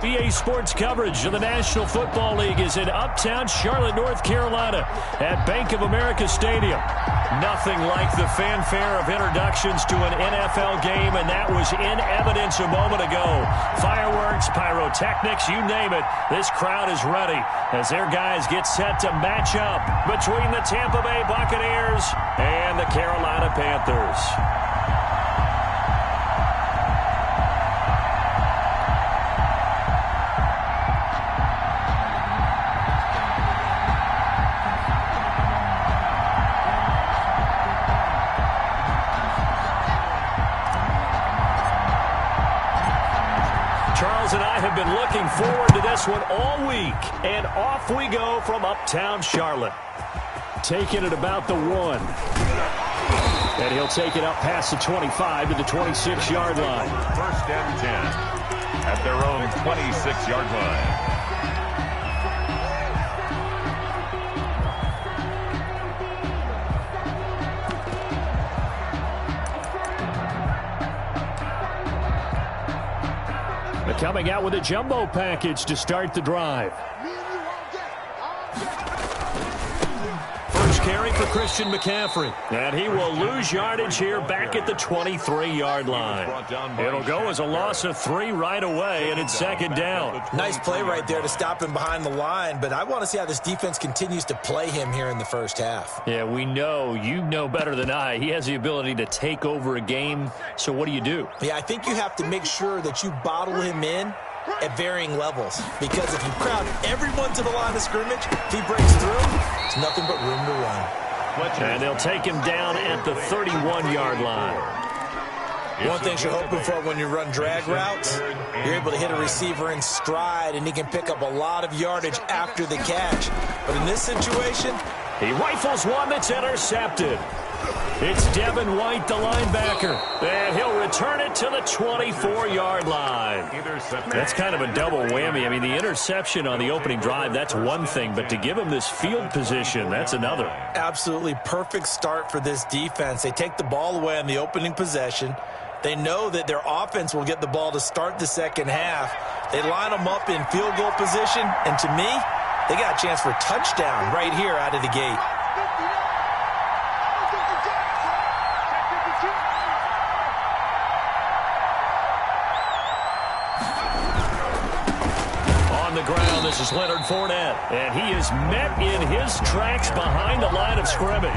EA Sports coverage of the National Football League is in uptown Charlotte, North Carolina at Bank of America Stadium. Nothing like the fanfare of introductions to an NFL game, and that was in evidence a moment ago. Fireworks, pyrotechnics, you name it. This crowd is ready as their guys get set to match up between the Tampa Bay Buccaneers and the Carolina Panthers. Charles and I have been looking forward to this one all week, and off we go from uptown Charlotte. Taking it about the 1. And he'll take it up past the 25 to the 26-yard line. First and 10 at their own 26-yard line. Coming out with a jumbo package to start the drive. First carry for Christian McCaffrey. And he will lose yardage here back at the 23-yard line. It'll go as a loss of 3 right away, and it's second down. Nice play right there to stop him behind the line, but I want to see how this defense continues to play him here in the first half. Yeah, we know. You know better than I. He has the ability to take over a game, so what do? Yeah, I think you have to make sure that you bottle him in at varying levels, because if you crowd everyone to the line of scrimmage, if he breaks through, it's nothing but room to run. And they'll take him down at the 31-yard line. One thing you're hoping for when you run drag routes, you're able to hit a receiver in stride, and he can pick up a lot of yardage after the catch. But in this situation, he rifles one that's intercepted. It's Devin White, the linebacker, and he'll return it to the 24-yard line. That's kind of a double whammy. I mean, the interception on the opening drive, that's one thing, but to give him this field position, that's another. Absolutely perfect start for this defense. They take the ball away on the opening possession. They know that their offense will get the ball to start the second half. They line them up in field goal position, and to me, they got a chance for a touchdown right here out of the gate. Ground. This is Leonard Fournette, and he is met in his tracks behind the line of scrimmage.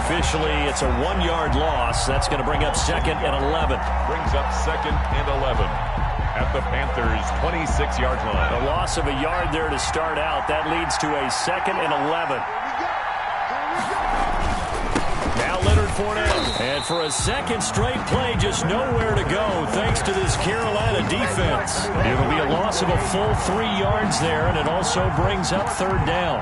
Officially, it's a 1-yard loss. That's going to bring up second and 11. Brings up second and 11 at the Panthers' 26-yard line. A loss of a yard there to start out. That leads to a second and 11. Now Leonard Fournette, and for a second straight play, just nowhere to go thanks to this Carolina defense. It'll be a loss of a full 3 yards there, and it also brings up third down.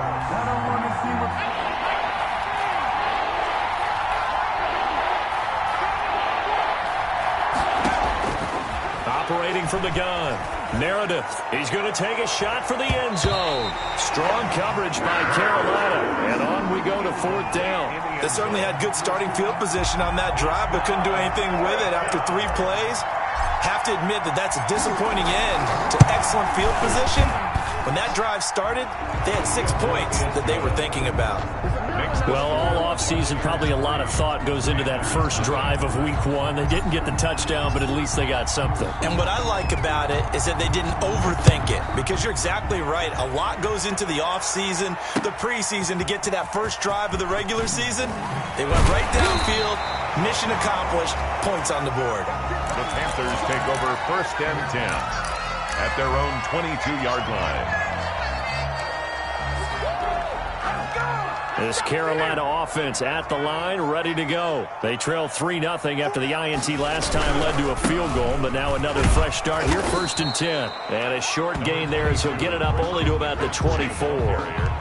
Operating from the gun, Meredith. He's going to take a shot for the end zone. Strong coverage by Carolina, and on we go to fourth down. They certainly had good starting field position on that drive, but couldn't do anything with it after 3 plays. Have to admit that that's a disappointing end to excellent field position. When that drive started, they had 6 points that they were thinking about. Well, all offseason, probably a lot of thought goes into that first drive of week 1. They didn't get the touchdown, but at least they got something. And what I like about it is that they didn't overthink it, because you're exactly right. A lot goes into the offseason, the preseason, to get to that first drive of the regular season. They went right downfield, mission accomplished, points on the board. The Panthers take over first and 10 at their own 22-yard line. This Carolina offense at the line, ready to go. They trail 3-0 after the INT last time led to a field goal, but now another fresh start here, first and 10. And a short gain there as he'll get it up only to about the 24.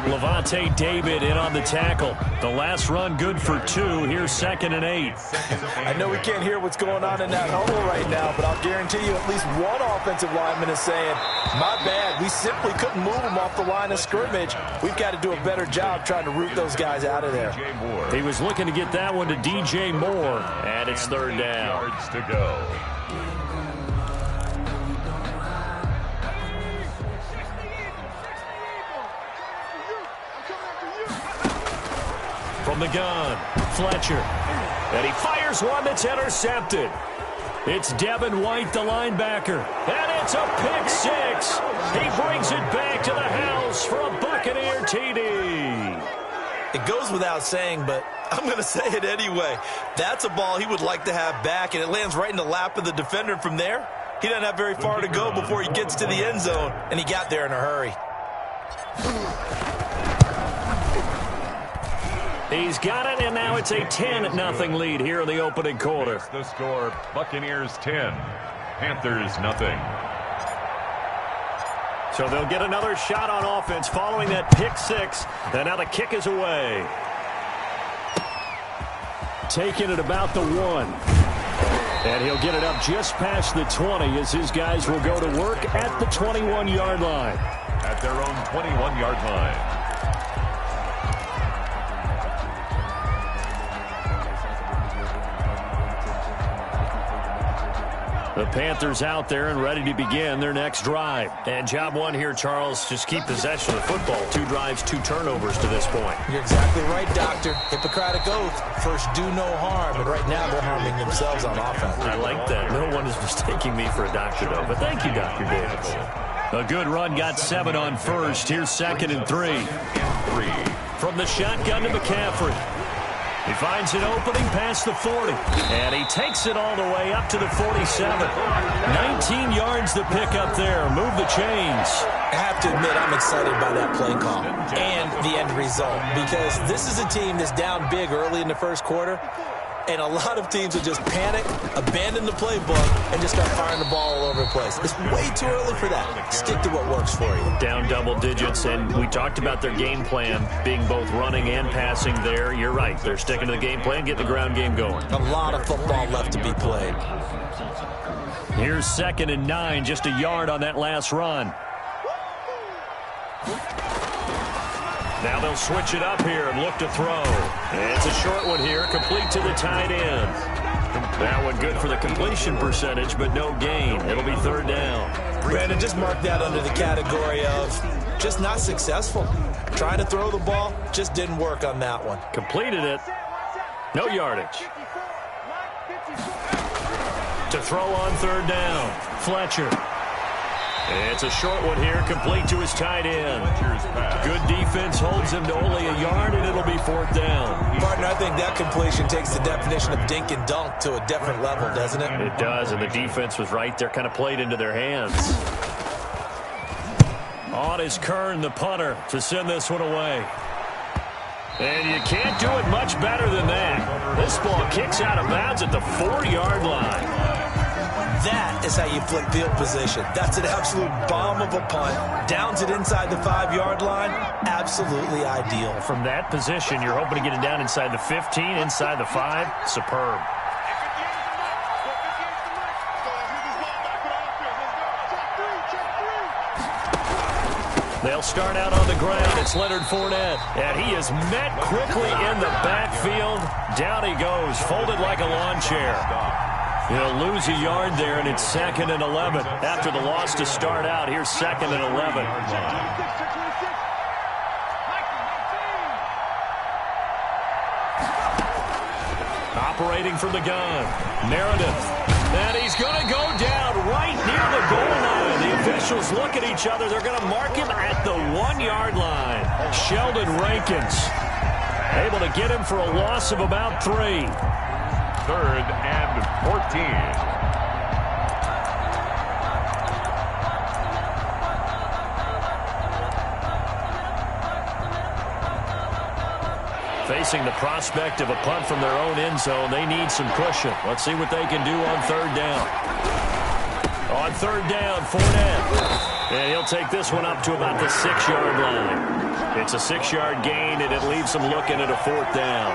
Levante David in on the tackle. The last run good for 2. Here's second and 8. I know we can't hear what's going on in that huddle right now, but I'll guarantee you at least one offensive lineman is saying, my bad, we simply couldn't move him off the line of scrimmage. We've got to do a better job trying to root those guys out of there. He was looking to get that one to DJ Moore, and it's third down. Yards to go. From the gun, Fletcher. And he fires one that's intercepted. It's Devin White, the linebacker. And it's a pick six. He brings it back to the house for a Buccaneer TD. It goes without saying, but I'm going to say it anyway. That's a ball he would like to have back, and it lands right in the lap of the defender. From there, he doesn't have very far to go before he gets to the end zone, and he got there in a hurry. He's got it, and now it's a 10-0 lead here in the opening quarter. The score, Buccaneers 10, Panthers nothing. So they'll get another shot on offense following that pick six, and now the kick is away. Taking it about the 1. And he'll get it up just past the 20 as his guys will go to work at the 21-yard line. At their own 21-yard line. The Panthers out there and ready to begin their next drive. And job one here, Charles, just keep possession of the football. 2 drives, 2 turnovers to this point. You're exactly right, Doctor. Hippocratic oath. First, do no harm. And right now, they're harming themselves on offense. I like that. No one is mistaking me for a doctor, though. But thank you, Dr. Davis. A good run got 7 on first. Here's 2nd and 3. From the shotgun to McCaffrey. He finds an opening past the 40. And he takes it all the way up to the 47. 19 yards to pick up there. Move the chains. I have to admit, I'm excited by that play call and the end result, because this is a team that's down big early in the first quarter, and a lot of teams will just panic, abandon the playbook, and just start firing the ball all over the place. It's way too early for that. Stick to what works for you. Down double digits, and we talked about their game plan being both running and passing there. You're right. They're sticking to the game plan, getting the ground game going. A lot of football left to be played. Here's 2nd and 9, just a yard on that last run. Now they'll switch it up here and look to throw. And it's a short one here, complete to the tight end. That one good for the completion percentage, but no gain. It'll be 3rd down. Brandon, just mark that under the category of just not successful. Trying to throw the ball, just didn't work on that one. Completed it. No yardage. To throw on 3rd down. Fletcher. It's a short one here, complete to his tight end. Good defense holds him to only a yard, and it'll be 4th down. Partner, I think that completion takes the definition of dink and dunk to a different level, doesn't it? It does, and the defense was right there, kind of played into their hands. On is Kern, the punter, to send this one away. And you can't do it much better than that. This ball kicks out of bounds at the 4-yard line. That is how you flip field position. That's an absolute bomb of a punt. Downs it inside the 5-yard line. Absolutely ideal. From that position, you're hoping to get it down inside the 15, inside the 5. Superb. They'll start out on the ground. It's Leonard Fournette. And he is met quickly in the backfield. Down he goes, folded like a lawn chair. He'll lose a yard there, and it's 2nd and 11. After the loss to start out, here's 2nd and 11. Operating from the gun, Meredith. And he's going to go down right near the goal line. The officials look at each other. They're going to mark him at the 1-yard line. Sheldon Rankins able to get him for a loss of about 3. 3rd and 14. Facing the prospect of a punt from their own end zone, they need some cushion. Let's see what they can do on 3rd down. On 3rd down, Fournette. And he'll take this one up to about the 6-yard line. It's a 6-yard gain, and it leaves them looking at a 4th down.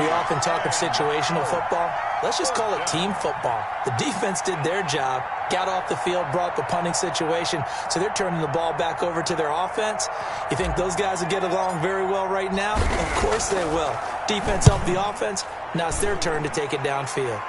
We often talk of situational football. Let's just call it team football. The defense did their job, got off the field, brought the punting situation, so they're turning the ball back over to their offense. You think those guys will get along very well right now? Of course they will. Defense helped the offense. Now it's their turn to take it downfield.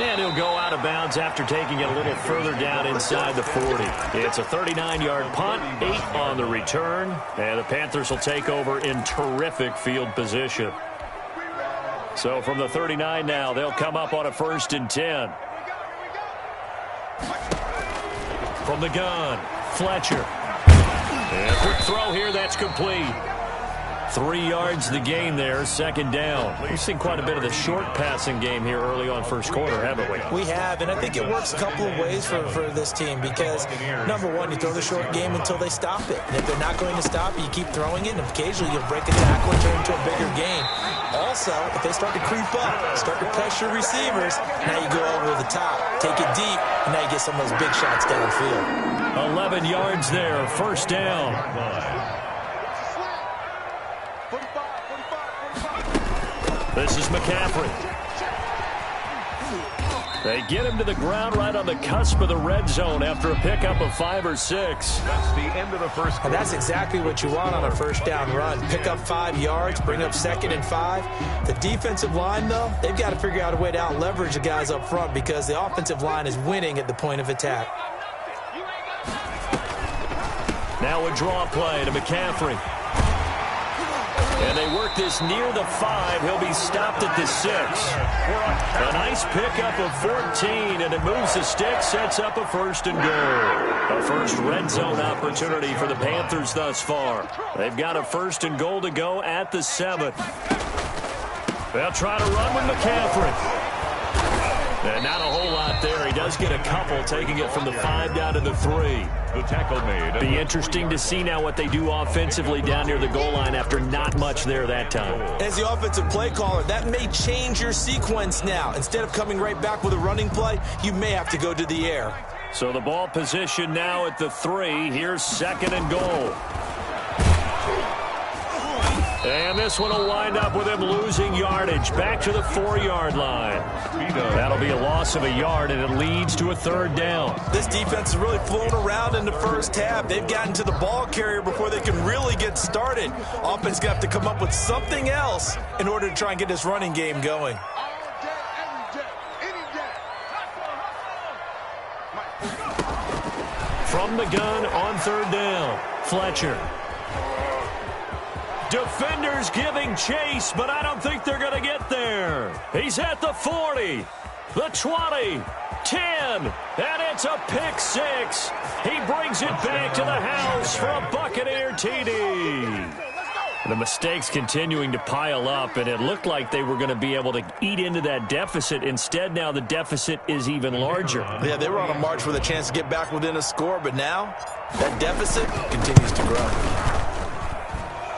And he'll go out of bounds after taking it a little further down inside the 40. It's a 39-yard punt, 8 on the return, and the Panthers will take over in terrific field position. So from the 39 now, they'll come up on a 1st and 10. From the gun, Fletcher. And a quick throw here, that's complete. 3 yards the gain there, 2nd down. We've seen quite a bit of the short passing game here early on first quarter, haven't we? We have, and I think it works a couple of ways for this team because, number one, you throw the short game until they stop it. And if they're not going to stop it, you keep throwing it, and occasionally you'll break a tackle and turn into a bigger gain. Also, if they start to creep up, start to pressure receivers, now you go over the top, take it deep, and now you get some of those big shots downfield. 11 yards there, 1st down. This is McCaffrey. They get him to the ground right on the cusp of the red zone after a pickup of 5 or 6. That's the end of the first quarter. And that's exactly what you want on a 1st down run. Pick up 5 yards, bring up 2nd and 5. The defensive line, though, they've got to figure out a way to out-leverage the guys up front because the offensive line is winning at the point of attack. Now a draw play to McCaffrey. And they work this near the 5. He'll be stopped at the 6. A nice pickup of 14, and it moves the stick, sets up a 1st and goal. A first red zone opportunity for the Panthers thus far. They've got a 1st and goal to go at the 7. They'll try to run with McCaffrey. And not a whole lot there. He does get a couple, taking it from the 5 down to the 3. The tackle made. Be interesting to see now what they do offensively down near the goal line after not much there that time. As the offensive play caller, that may change your sequence now. Instead of coming right back with a running play, you may have to go to the air. So the ball position now at the 3. Here's 2nd and goal. And this one will wind up with him losing yardage back to the 4-yard line. That'll be a loss of a yard, and it leads to a 3rd down. This defense has really flown around in the first half. They've gotten to the ball carrier before they can really get started. Offense got to come up with something else in order to try and get this running game going. From the gun on 3rd down, Fletcher. Defenders giving chase, but I don't think they're going to get there. He's at the 40, the 20, 10, and it's a pick 6. He brings it back to the house for a Buccaneer TD. The mistakes continuing to pile up, and it looked like they were going to be able to eat into that deficit. Instead, now the deficit is even larger. Yeah, they were on a march with a chance to get back within a score, but now that deficit continues to grow.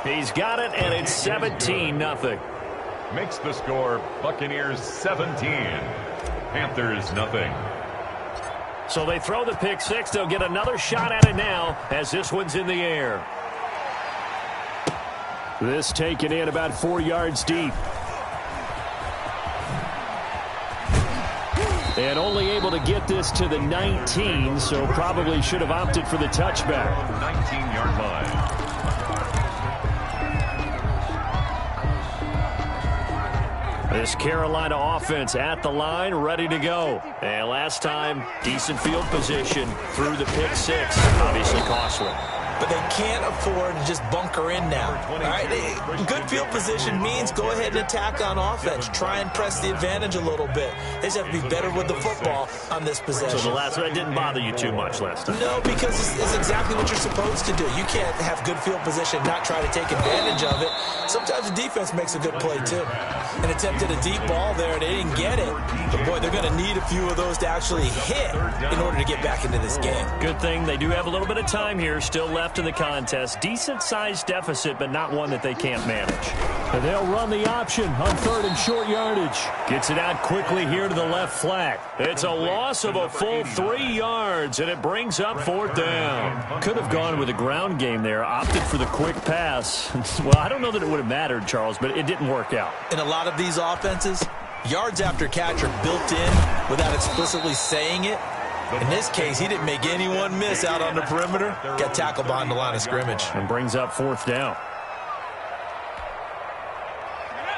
He's got it, and it's 17-0. Makes the score Buccaneers 17, Panthers nothing. So they throw the pick 6. They'll get another shot at it now as this one's in the air. This taken in about 4 yards deep. And only able to get this to the 19, so probably should have opted for the touchback. 19-yard line. This Carolina offense at the line, ready to go. And last time, decent field position through the pick 6. Obviously costly. But they can't afford to just bunker in now. All right, good field position means go ahead and attack on offense. Try and press the advantage a little bit. They just have to be better with the football on this possession. So the last one didn't bother you too much last time? No, because it's exactly what you're supposed to do. You can't have good field position, not try to take advantage of it. Sometimes the defense makes a good play, too. And attempted a deep ball there, and they didn't get it. But, boy, they're going to need a few of those to actually hit in order to get back into this game. Good thing they do have a little bit of time here still left in the contest. Decent-sized deficit, but not one that they can't manage. And they'll run the option on 3rd and short yardage. Gets it out quickly here to the left flat. It's a loss of a full 3 yards, and it brings up 4th down. Could have gone with a ground game there. Opted for the quick pass. Well, I don't know that it would have mattered, Charles, but it didn't work out. In a lot of these offenses, yards after catch are built in without explicitly saying it. In this case, he didn't make anyone miss out on the perimeter. Got tackled behind the line of scrimmage. And brings up 4th down.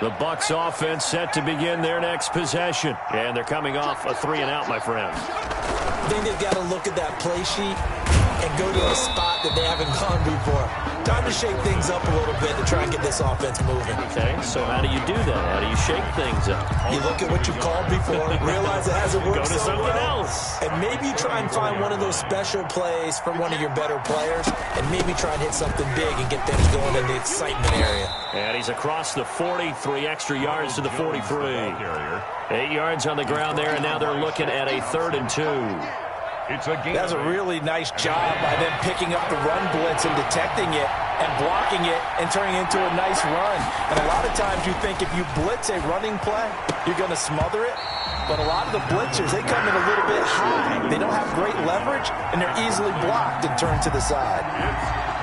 The Bucs offense set to begin their next possession. And they're coming off a 3-and-out, my friend. I think they've got to look at that play sheet and go to a spot that they haven't gone before. Time to shake things up a little bit to try and get this offense moving. Okay, so how do you do that? How do you shake things up? You look at what you've called before, realize it hasn't worked Go to so something well, else. and maybe try and find one of those special plays from one of your better players, and maybe try and hit something big and get things going in the excitement area. And he's across the 40, 3 extra yards to the 43. 8 yards on the ground there, and now they're looking at a 3rd and 2. That's a really nice job by them picking up the run blitz and detecting it and blocking it and turning it into a nice run. And a lot of times you think if you blitz a running play, you're going to smother it. But a lot of the blitzers, they come in a little bit high. They don't have great leverage, and they're easily blocked and turned to the side.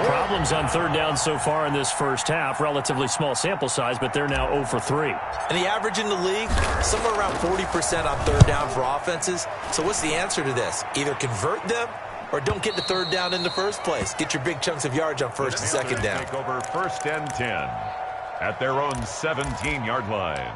Problems on 3rd down so far in this first half. Relatively small sample size, but they're now 0 for 3. And the average in the league, somewhere around 40% on 3rd down for offenses. So what's the answer to this? Either convert them or don't get the 3rd down in the first place. Get your big chunks of yards on 1st and 2nd down. Take over 1st and 10 at their own 17-yard line.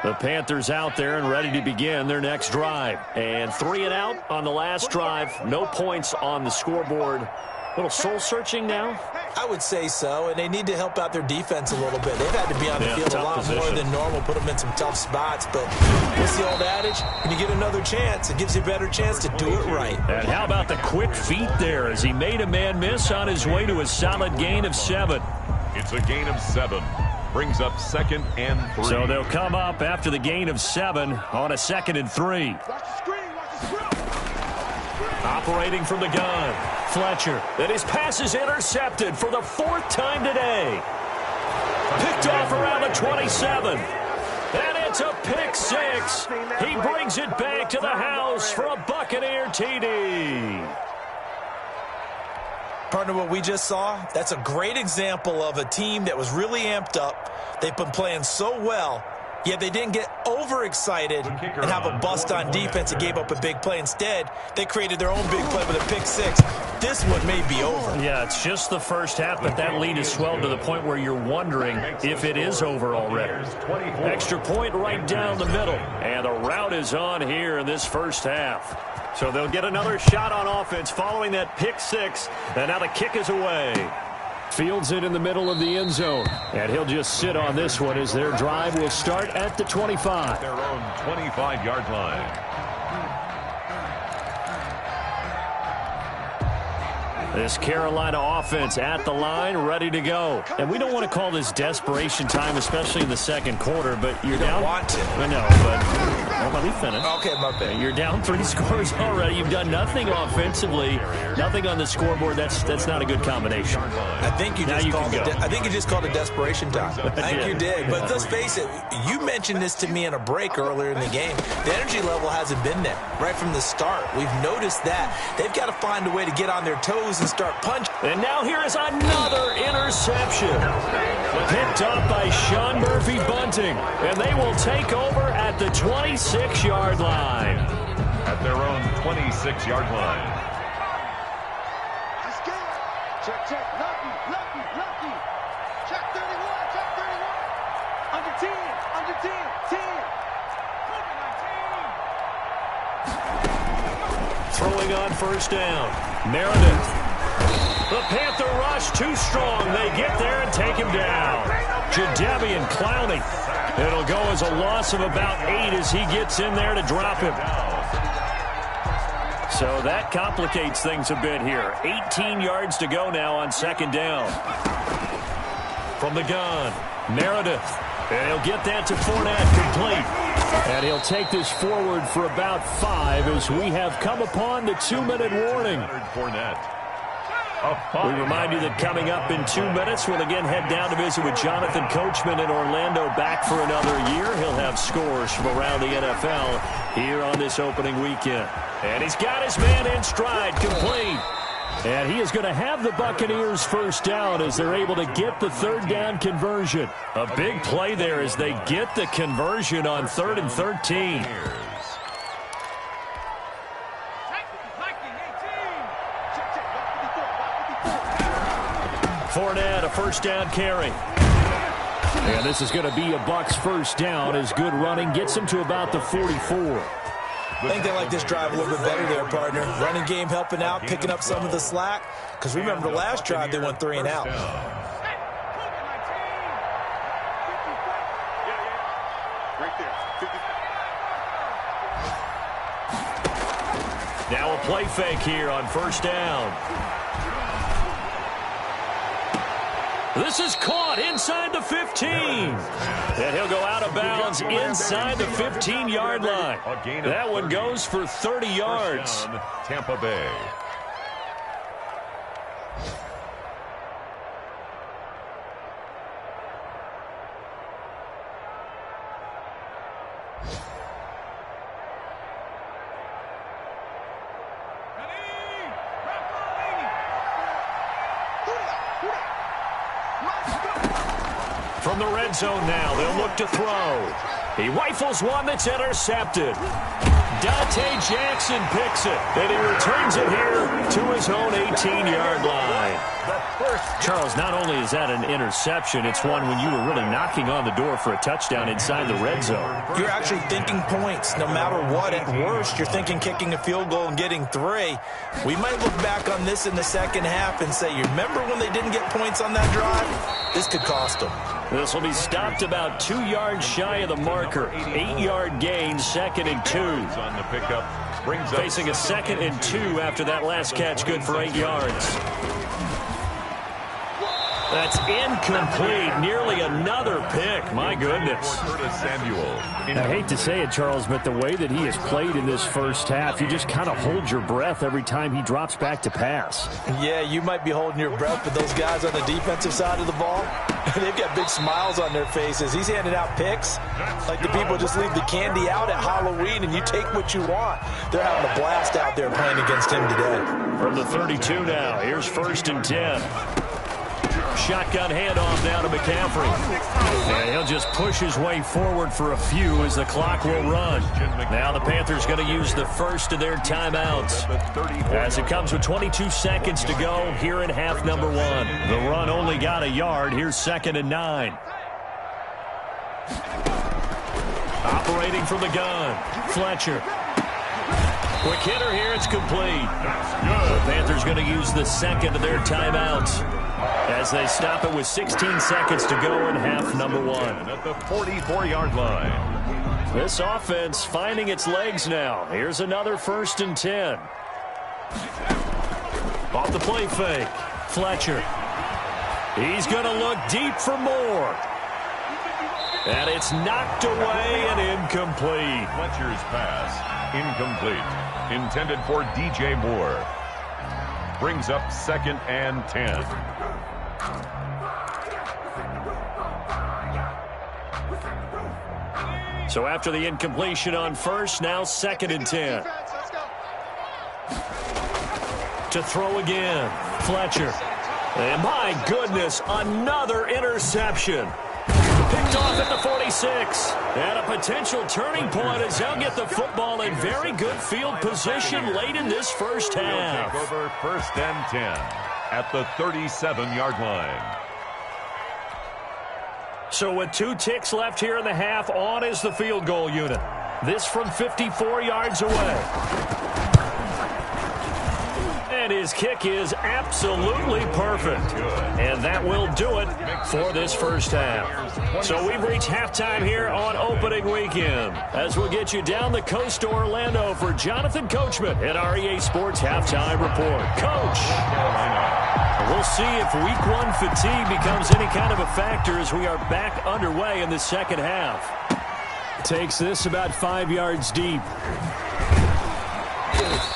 The Panthers out there and ready to begin their next drive. And 3-and-out on the last drive. No points on the scoreboard. A little soul-searching now? I would say so, and they need to help out their defense a little bit. They've had to be on the field a lot more than normal, put them in some tough spots. But what's the old adage? When you get another chance, it gives you a better chance to do it right. And how about the quick feet there as he made a man miss on his way to a solid gain of 7. It's a gain of 7. Brings up 2nd and 3. So they'll come up after the gain of 7 on a 2nd and 3. Operating from the gun, Fletcher. And his pass is intercepted for the 4th time today. Picked off around the 27. And it's a pick 6. He brings it back to the house for a Buccaneer TD. Partner, what we just saw, that's a great example of a team that was really amped up. They've been playing so well, yet they didn't get overexcited and have a bust on defense and gave up a big play. Instead, they created their own big play with a pick 6. This one may be over. Yeah, it's just the first half, but that lead is swelled to the point where you're wondering if it is over already. Extra point right down the middle, and the route is on here in this first half. So they'll get another shot on offense following that pick 6, and now the kick is away. Fields it in the middle of the end zone, and he'll just sit on this one as their drive will start at the 25. Their own 25-yard line. This Carolina offense at the line, ready to go. And we don't want to call this desperation time, especially in the second quarter, but you're down. Want to. I know, but let me finish. Okay, my bad. You're down 3 scores already. You've done nothing offensively, nothing on the scoreboard. That's not a good combination. I think you just called it desperation time. I think you did. But let's face it, you mentioned this to me in a break earlier in the game. The energy level hasn't been there right from the start. We've noticed that. They've got to find a way to get on their toes and start punching. And now here is another interception. Picked up by Sean Murphy-Bunting. And they will take over at the 26-yard line. At their own 26-yard line. Check, check. Lucky. Check 31. Under 10. 10. Throwing on first down. Meredith. The Panther rush too strong. They get there and take him down. Jadeveon Clowney. It'll go as a loss of about 8 as he gets in there to drop him. So that complicates things a bit here. 18 yards to go now on second down. From the gun, Meredith. And he'll get that to Fournette, complete. And he'll take this forward for about 5 as we have come upon the 2-minute warning. Fournette. We remind you that coming up in 2 minutes, we'll again head down to visit with Jonathan Coachman in Orlando, back for another year. He'll have scores from around the NFL here on this opening weekend. And he's got his man in stride, complete. And he is going to have the Buccaneers first down as they're able to get the 3rd down conversion. A big play there as they get the conversion on 3rd and 13. Fournette, a first down carry. And this is going to be a Bucs first down as good running gets them to about the 44. I think they like this drive a little bit better there, partner. Running game helping out, picking up some of the slack. Because remember, the last drive they went 3 and out. Now a play fake here on first down. This is caught inside the 15. And he'll go out of bounds inside the 15-yard line. That one goes for 30 yards. Tampa Bay. From the red zone now, they'll look to throw. He rifles one that's intercepted. Dante Jackson picks it, and he returns it here to his own 18-yard line. Charles, not only is that an interception, it's one when you were really knocking on the door for a touchdown inside the red zone. You're actually thinking points no matter what. At worst, you're thinking kicking a field goal and getting 3. We might look back on this in the second half and say, you remember when they didn't get points on that drive? This could cost them. This will be stopped about 2 yards shy of the marker. 8-yard gain, 2nd and 2. On the pickup, brings up facing a 2nd and 2 after that last catch, good for 8 yards. That's incomplete. Nearly another pick. My goodness. I hate to say it, Charles, but the way that he has played in this first half, you just kind of hold your breath every time he drops back to pass. Yeah, you might be holding your breath, but those guys on the defensive side of the ball, they've got big smiles on their faces. He's handing out picks like the people just leave the candy out at Halloween and you take what you want. They're having a blast out there playing against him today. From the 32 now, here's 1st and 10. Shotgun handoff now to McCaffrey. And he'll just push his way forward for a few as the clock will run. Now the Panthers going to use the first of their timeouts as it comes with 22 seconds to go here in half number 1. The run only got a yard. Here's 2nd and 9. Operating from the gun, Fletcher. Quick hitter here, it's complete. The Panthers going to use the second of their timeouts as they stop it with 16 seconds to go in half number 1. At the 44-yard line. This offense finding its legs now. Here's another 1st and 10. Off the play fake, Fletcher. He's going to look deep for more. And it's knocked away and incomplete. Fletcher's pass, incomplete. Intended for DJ Moore. Brings up 2nd and 10. So after the incompletion on first, now 2nd and 10. To throw again, Fletcher. And my goodness, another interception. Picked off at the 46. And a potential turning point as they'll get the football in very good field position late in this first half. Take over 1st and 10 at the 37-yard line. So with 2 ticks left here in the half, on is the field goal unit. This from 54 yards away. And his kick is absolutely perfect. And that will do it for this first half. So we've reached halftime here on opening weekend. As we'll get you down the coast to Orlando for Jonathan Coachman at our EA Sports Halftime Report. Coach, we'll see if week 1 fatigue becomes any kind of a factor as we are back underway in the second half. Takes this about 5 yards deep.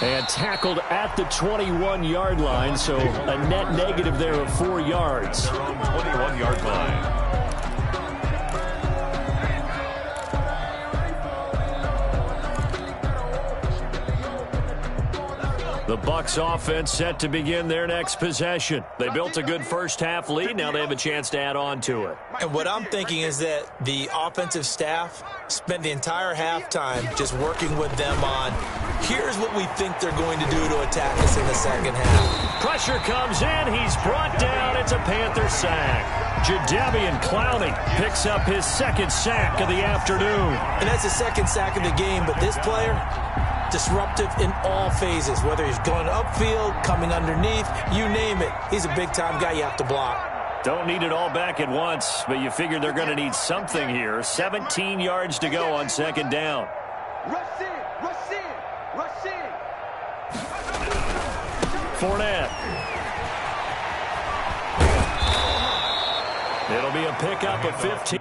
And tackled at the 21-yard line, so a net negative there of 4 yards. 21-yard line. The Bucs offense set to begin their next possession. They built a good first-half lead. Now they have a chance to add on to it. And what I'm thinking is that the offensive staff spent the entire halftime just working with them on, here's what we think they're going to do to attack us in the second half. Pressure comes in. He's brought down. It's a Panther sack. Jadeveon Clowney picks up his second sack of the afternoon. And that's the second sack of the game, but this player, disruptive in all phases, whether he's going upfield, coming underneath, you name it. He's a big-time guy you have to block. Don't need it all back at once, but you figure they're going to need something here. 17 yards to go on second down. Rush in, rush in, rush in. Fournette. It'll be a pickup of 15.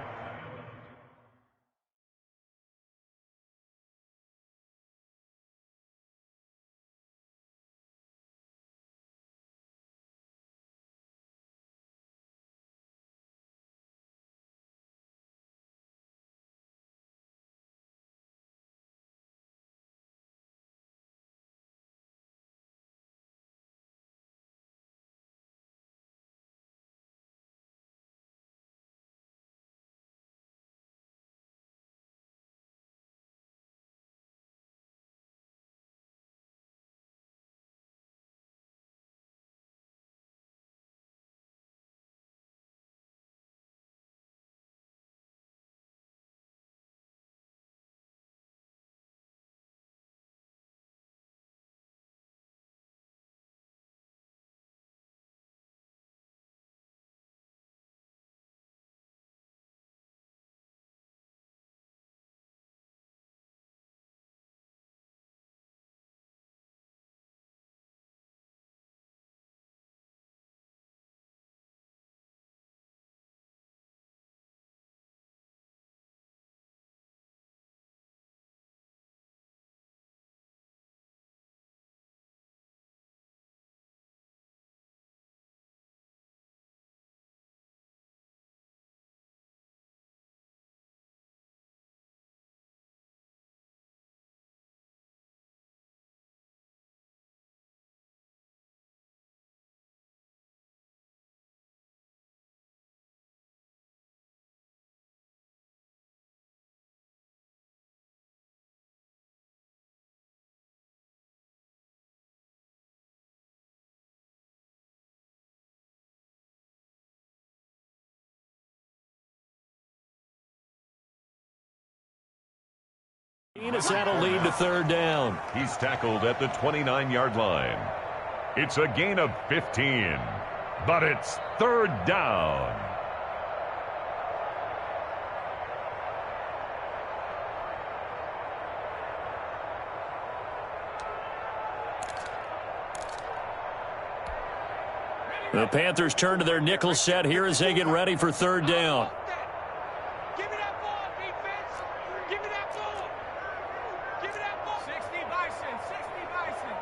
Has had a lead to third down. He's tackled at the 29-yard line. It's a gain of 15, but it's third down. The Panthers turn to their nickel set here as they get ready for third down. Give me that ball, defense. Give me that ball. Give me that ball. 60 Bison, 60 Bison.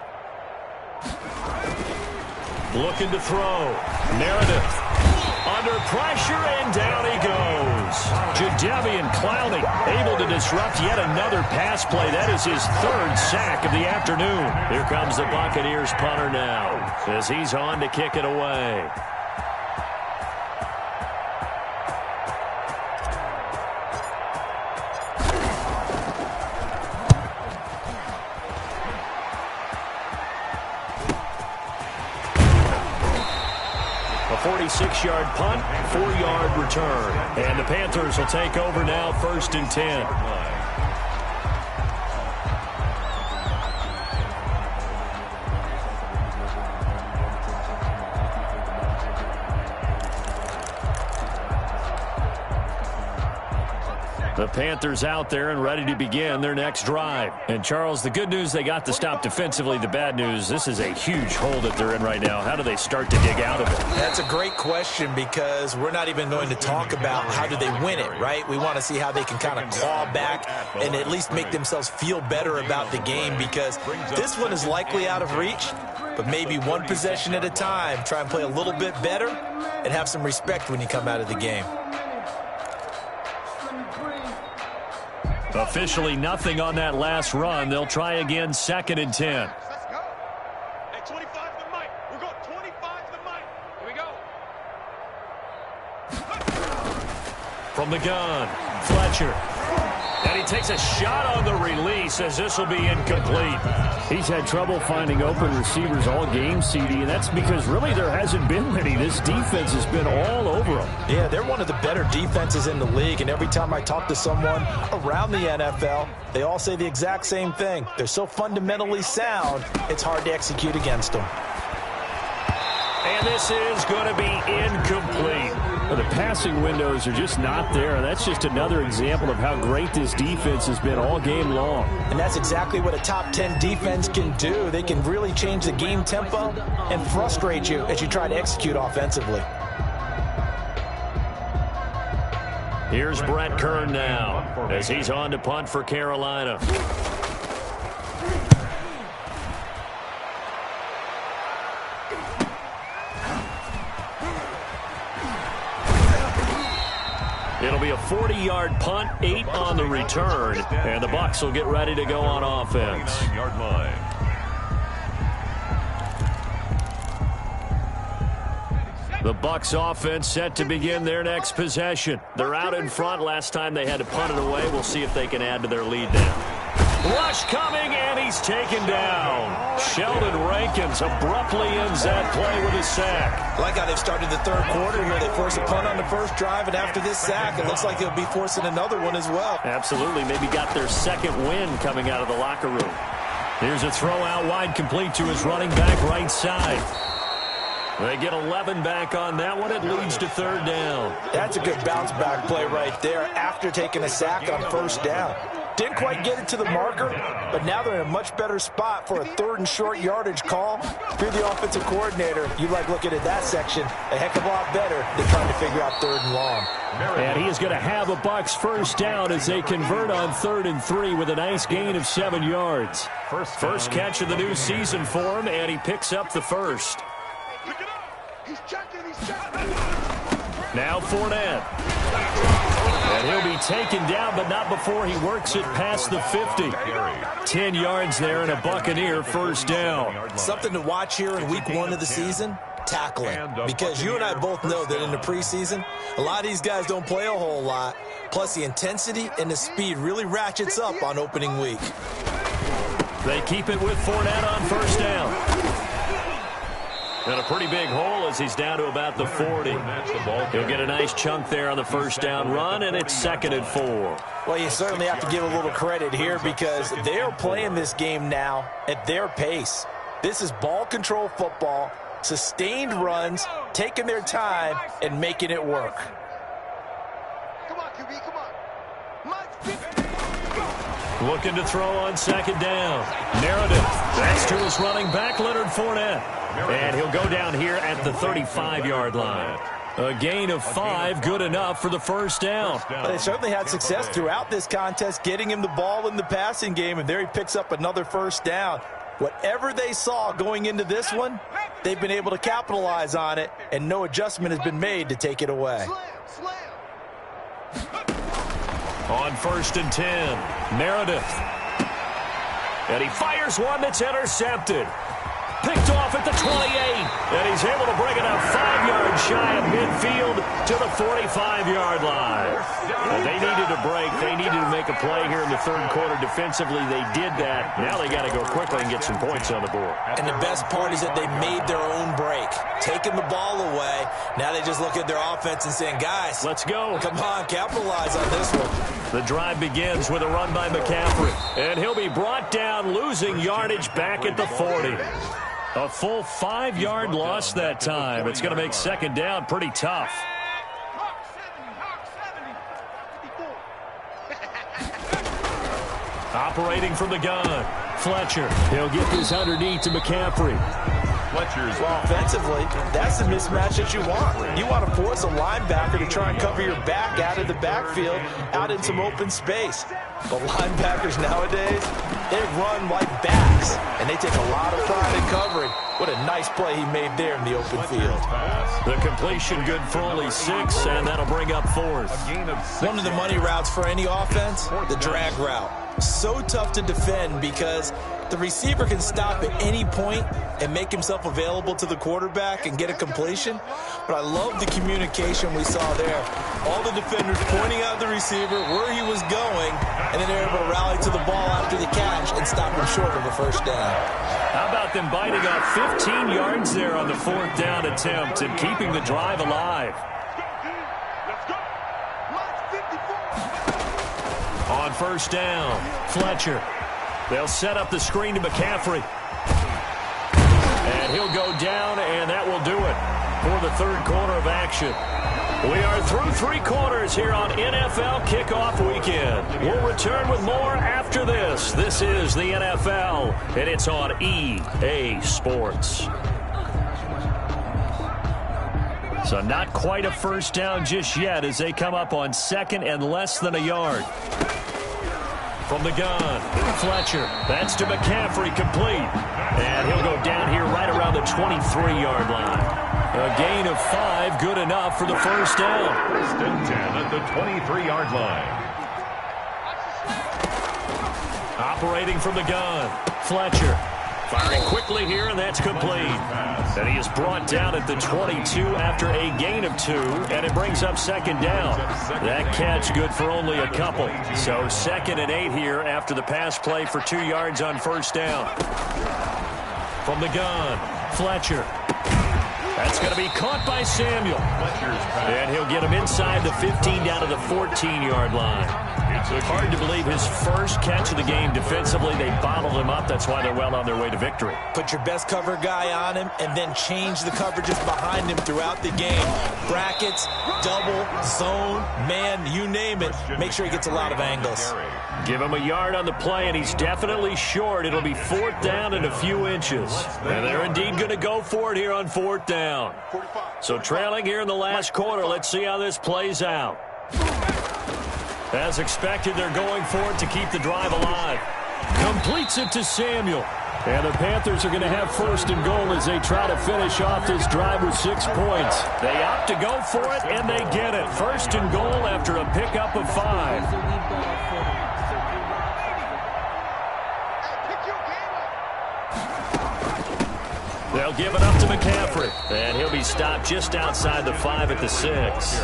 Looking to throw. Meredith under pressure, and down he goes. Jadeveon Clowney able to disrupt yet another pass play. That is his third sack of the afternoon. Here comes the Buccaneers punter now as he's on to kick it away. A 46-yard punt, 4-yard return. And the Panthers will take over now, 1st and 10. The Panthers out there and ready to begin their next drive. And, Charles, the good news, they got the stop defensively. The bad news, this is a huge hole that they're in right now. How do they start to dig out of it? That's a great question because we're not even going to talk about how do they win it, right? We want to see how they can kind of claw back and at least make themselves feel better about the game because this one is likely out of reach, but maybe one possession at a time. Try and play a little bit better and have some respect when you come out of the game. Officially nothing on that last run. They'll try again, 2nd and 10. From the gun, Fletcher. And he takes a shot on the release as this will be incomplete. He's had trouble finding open receivers all game, CD, and that's because really there hasn't been many. This defense has been all over them. Yeah, they're one of the better defenses in the league, and every time I talk to someone around the NFL, they all say the exact same thing. They're so fundamentally sound, it's hard to execute against them. And this is going to be incomplete. The passing windows are just not there. That's just another example of how great this defense has been all game long. And that's exactly what a top 10 defense can do. They can really change the game tempo and frustrate you as you try to execute offensively. Here's Brett Kern now as he's on to punt for Carolina. It'll be a 40-yard punt, 8 on the return, and the Bucs will get ready to go on offense. 39-yard line. The Bucs offense set to begin their next possession. They're out in front. Last time they had to punt it away. We'll see if they can add to their lead now. Rush coming, and he's taken down. Sheldon Rankins abruptly ends that play with a sack. I like how they've started the third quarter here. They force a punt on the first drive, and after this sack, it looks like they'll be forcing another one as well. Absolutely. Maybe got their second win coming out of the locker room. Here's a throw out wide, complete to his running back right side. They get 11 back on that one. It leads to third down. That's a good bounce back play right there after taking a sack on first down. Didn't quite get it to the marker, but now they're in a much better spot for a third and short yardage call. If you're the offensive coordinator, you like looking at that section a heck of a lot better than trying to figure out third and long. And he is going to have a Bucs first down as they convert on 3rd and 3 with a nice gain of 7 yards. First catch of the new season for him, and he picks up the first. Now Fournette. And he'll be taken down, but not before he works it past the 50. 10 yards there and a Buccaneer first down. Something to watch here in week 1 of the season, tackling. Because you and I both know that in the preseason, a lot of these guys don't play a whole lot. Plus the intensity and the speed really ratchets up on opening week. They keep it with Fournette on first down. And a pretty big hole as he's down to about the 40. He'll get a nice chunk there on the first down run, and it's 2nd and 4. Well, you certainly have to give a little credit here because they are playing this game now at their pace. This is ball control football, sustained runs, taking their time, and making it work. Come on, QB, come on. Looking to throw on 2nd down. Meredith. That's to his running back, Leonard Fournette. And he'll go down here at the 35-yard line. A gain of 5, good enough for the first down. Well, they certainly had success throughout this contest, getting him the ball in the passing game, and there he picks up another first down. Whatever they saw going into this one, they've been able to capitalize on it, and no adjustment has been made to take it away. On 1st and 10, Meredith. And he fires one that's intercepted. Picked off at the 28, and he's able to bring it up 5 yards shy of midfield to the 45-yard line. They needed a break. They needed to make a play here in the third quarter defensively. They did that. Now they got to go quickly and get some points on the board. And the best part is that they made their own break, taking the ball away. Now they just look at their offense and saying, guys, let's go. Come on, capitalize on this one. The drive begins with a run by McCaffrey, and he'll be brought down, losing yardage back at the 40. A full 5-yard loss that time. It's going to make 2nd down pretty tough. Operating from the gun, Fletcher. He'll get this underneath to McCaffrey. Fletcher's well, offensively, that's the mismatch that you want. You want to force a linebacker to try and cover your back out of the backfield, out in some open space. But linebackers nowadays, they run like backs, and they take a lot of pride in covering. What a nice play he made there in the open field. The completion good for only 6, and that'll bring up 4th. One of the money routes for any offense, the drag route. so tough to defend because the receiver can stop at any point and make himself available to the quarterback and get a completion. But I love the communication we saw there. All the defenders pointing out the receiver, where he was going, and then they're able to rally to the ball after the catch and stop him short of a first down. How about them biting off 15 yards there on the 4th down attempt and keeping the drive alive? On first down, Fletcher. They'll set up the screen to McCaffrey. And he'll go down, and that will do it for the 3rd quarter of action. We are through 3 quarters here on NFL Kickoff Weekend. We'll return with more after this. This is the NFL, and it's on EA Sports. So not quite a first down just yet as they come up on 2nd and less than a yard. From the gun, Fletcher. That's to McCaffrey, complete. And he'll go down here right around the 23-yard line. A gain of 5, good enough for the first down. 1st and 10 at the 23-yard line. Operating from the gun, Fletcher. Firing quickly here, and that's complete. And he is brought down at the 22 after a gain of 2, and it brings up 2nd down. That catch good for only a couple. So 2nd and 8 here after the pass play for 2 yards on first down. From the gun, Fletcher. That's going to be caught by Samuel. And he'll get him inside the 15 down to the 14-yard line. It's hard to believe his first catch of the game defensively. They bottled him up. That's why they're well on their way to victory. Put your best cover guy on him and then change the coverages behind him throughout the game. Brackets, double, zone, man, you name it. Make sure he gets a lot of angles. Give him a yard on the play, and he's definitely short. It'll be 4th down and a few inches. And they're indeed going to go for it here on 4th down. So trailing here in the last quarter. Let's see how this plays out. As expected, they're going for it to keep the drive alive. Completes it to Samuel. And the Panthers are going to have 1st and goal as they try to finish off this drive with 6 points. They opt to go for it, and they get it. 1st and goal after a pickup of 5. They'll give it up to McCaffrey, and he'll be stopped just outside the 5 at the 6.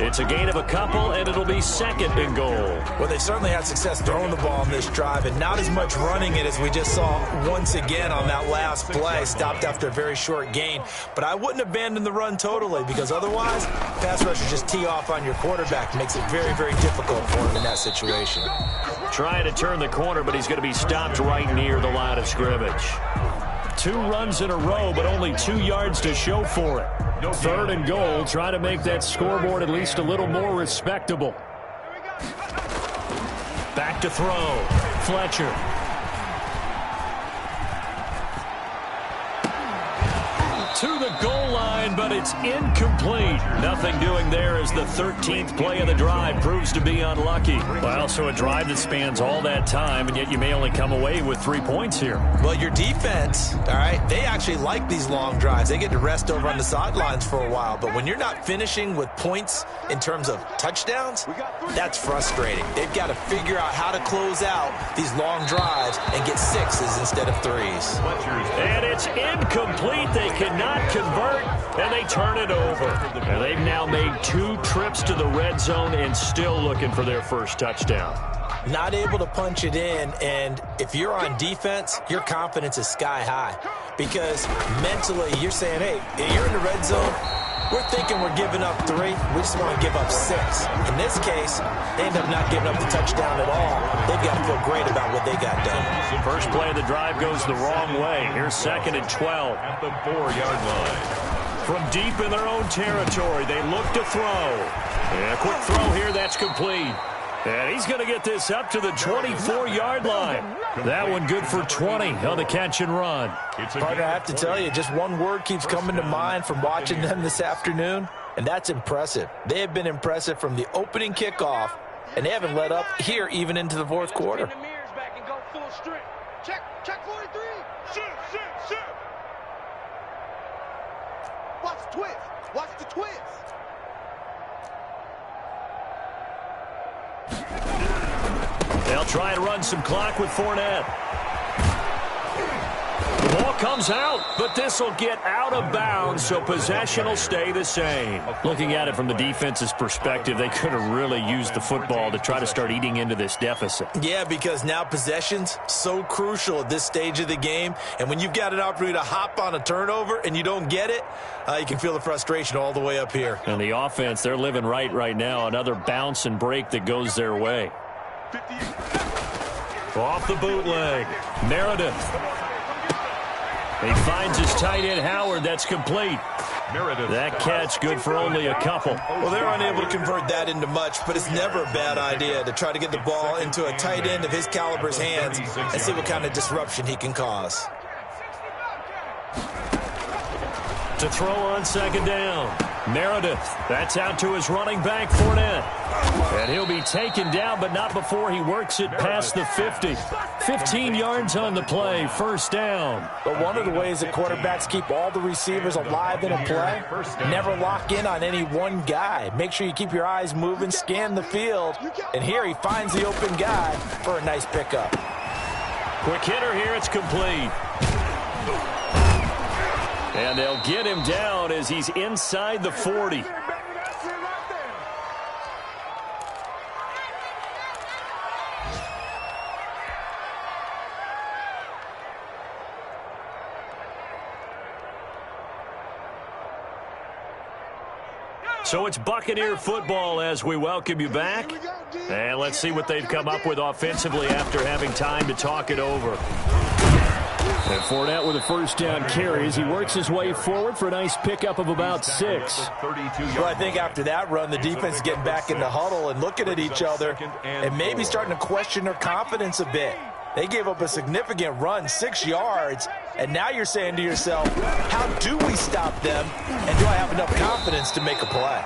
It's a gain of a couple, and it'll be 2nd and goal. Well, they certainly had success throwing the ball on this drive, and not as much running it as we just saw once again on that last play. Stopped after a very short gain. But I wouldn't abandon the run totally, because otherwise, pass rushers just tee off on your quarterback. Makes it very, very difficult for him in that situation. Trying to turn the corner, but he's going to be stopped right near the line of scrimmage. 2 runs in a row, but only 2 yards to show for it. 3rd and goal, trying to make that scoreboard at least a little more respectable. Back to throw. Fletcher. To the goal line, but it's incomplete. Nothing doing there as the 13th play of the drive proves to be unlucky. Well, so a drive that spans all that time, and yet you may only come away with 3 points here. Well, your defense, all right, they actually like these long drives. They get to rest over on the sidelines for a while. But when you're not finishing with points in terms of touchdowns, that's frustrating. They've got to figure out how to close out these long drives and get 6s instead of 3s. And it's incomplete. They cannot convert, and they turn it over. And they've now made 2 trips to the red zone and still looking for their first touchdown. Not able to punch it in, and if you're on defense, your confidence is sky high. Because mentally, you're saying, hey, you're in the red zone, we're thinking we're giving up 3, we just want to give up 6. In this case, they end up not giving up the touchdown at all. They've got to feel great about what they got done. First play of the drive goes the wrong way. Here's 2nd and 12. At the 4-yard line. From deep in their own territory, they look to throw. And a quick throw here, that's complete. And he's going to get this up to the 24-yard line. That one good for 20 on the catch and run. Partner, I have to tell you, just one word keeps coming to mind from watching them this afternoon, and that's impressive. They have been impressive from the opening kickoff, and they haven't let up here even into the 4th quarter. Check 43. Shoot. Watch the twist. Watch the twist. They'll They'll try and run some clock with Fournette. The ball comes out, but this will get out of bounds, so possession will stay the same. Looking at it from the defense's perspective, they could have really used the football to try to start eating into this deficit. Yeah, because now possession's so crucial at this stage of the game, and when you've got an opportunity to hop on a turnover and you don't get it, you can feel the frustration all the way up here. And the offense, they're living right now. Another bounce and break that goes their way. Off the bootleg, Meredith. He finds his tight end, Howard. That's complete. That catch good for only a couple. Well, they're unable to convert that into much, but it's never a bad idea to try to get the ball into a tight end of his caliber's hands and see what kind of disruption he can cause. To throw on second down, Meredith. That's out to his running back, Fournette. And he'll be taken down, but not before he works it past the 50. 15 yards on the play, first down. But one of the ways that quarterbacks keep all the receivers alive in a play, never lock in on any one guy. Make sure you keep your eyes moving, scan the field. And here he finds the open guy for a nice pickup. Quick hitter here, it's complete. And they'll get him down as he's inside the 40. So it's Buccaneer football as we welcome you back. And let's see what they've come up with offensively after having time to talk it over. And Fournette with a first down carry as he works his way forward for a nice pickup of about 6. Well, I think after that run, the defense is getting back in the huddle and looking at each other and maybe starting to question their confidence a bit. They gave up a significant run, 6 yards, and now you're saying to yourself, how do we stop them, and do I have enough confidence to make a play?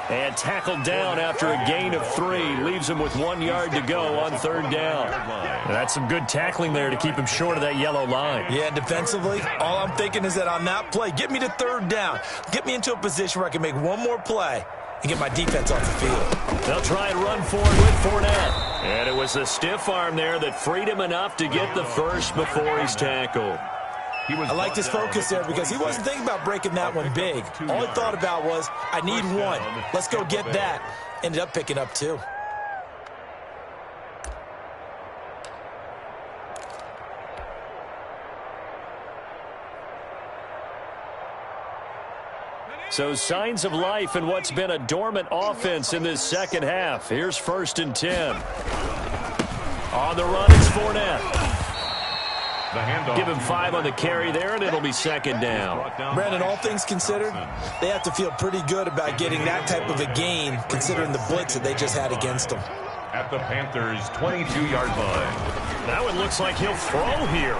And tackled down after a gain of 3. Leaves him with 1 yard to go on third down. And that's some good tackling there to keep him short of that yellow line. Yeah, defensively, all I'm thinking is that on that play, get me to third down. Get me into a position where I can make one more play and get my defense off the field. They'll try and run forward with Fournette. And it was the stiff arm there that freed him enough to get the first before he's tackled. I liked his focus there because he wasn't thinking about breaking that one big. All he thought about was, I need one. Let's go get that. Ended up picking up 2. So signs of life in what's been a dormant offense in this second half. Here's 1st and 10. On the run, it's Fournette. Give him 5 on the carry there, and it'll be second down. Brandon, all things considered, they have to feel pretty good about getting that type of a gain, considering the blitz that they just had against them. At the Panthers' 22-yard line. Now it looks like he'll throw here.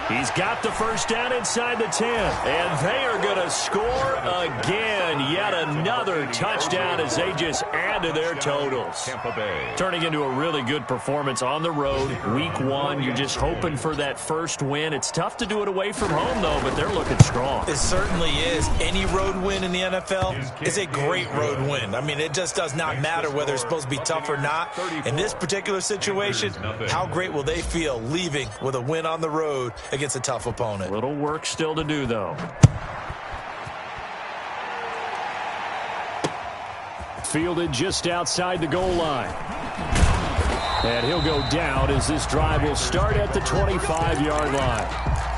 He's got the first down inside the 10. And they are going to score again. Yet another touchdown as they just add to their totals. Tampa Bay. Turning into a really good performance on the road. Week 1, you're just hoping for that first win. It's tough to do it away from home, though, but they're looking strong. It certainly is. Any road win in the NFL is a great road win. I mean, it just does not matter whether it's supposed to be tough or not. In this particular situation, how great will they feel leaving with a win on the road against a tough opponent? Little work still to do, though. Fielded just outside the goal line. And he'll go down as this drive will start at the 25-yard line.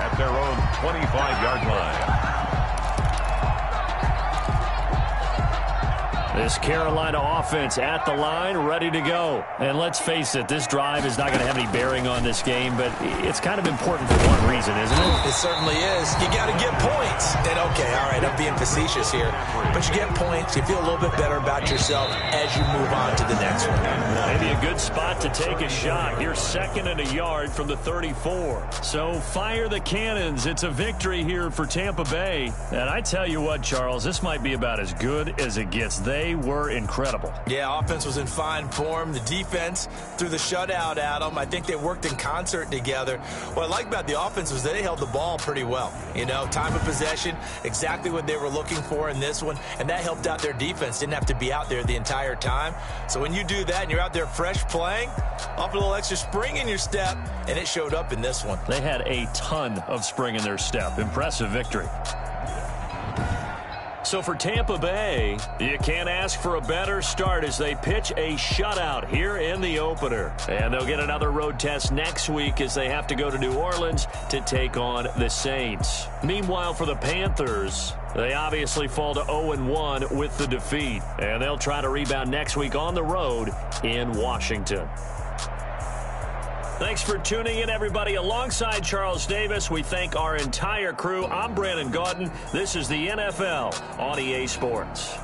At their own 25-yard line. This Carolina offense at the line, ready to go. And let's face it, this drive is not going to have any bearing on this game, but it's kind of important for one reason, isn't it? It certainly is. You got to get points. And, okay, all right, I'm being facetious here. But you get points, you feel a little bit better about yourself as you move on to the next one. Maybe a good spot to take a shot. You're 2nd and a yard from the 34. So fire the cannons. It's a victory here for Tampa Bay. And I tell you what, Charles, this might be about as good as it gets. They they were incredible. Yeah, offense was in fine form. The defense threw the shutout at them. I think they worked in concert together. What I like about the offense was that they held the ball pretty well. You know, time of possession, exactly what they were looking for in this one, and that helped out their defense. Didn't have to be out there the entire time. So when you do that and you're out there fresh playing, off a little extra spring in your step, and it showed up in this one. They had a ton of spring in their step. Impressive victory. So for Tampa Bay, you can't ask for a better start as they pitch a shutout here in the opener. And they'll get another road test next week as they have to go to New Orleans to take on the Saints. Meanwhile, for the Panthers, they obviously fall to 0-1 with the defeat. And they'll try to rebound next week on the road in Washington. Thanks for tuning in, everybody. Alongside Charles Davis, we thank our entire crew. I'm Brandon Gaudin. This is the NFL on EA Sports.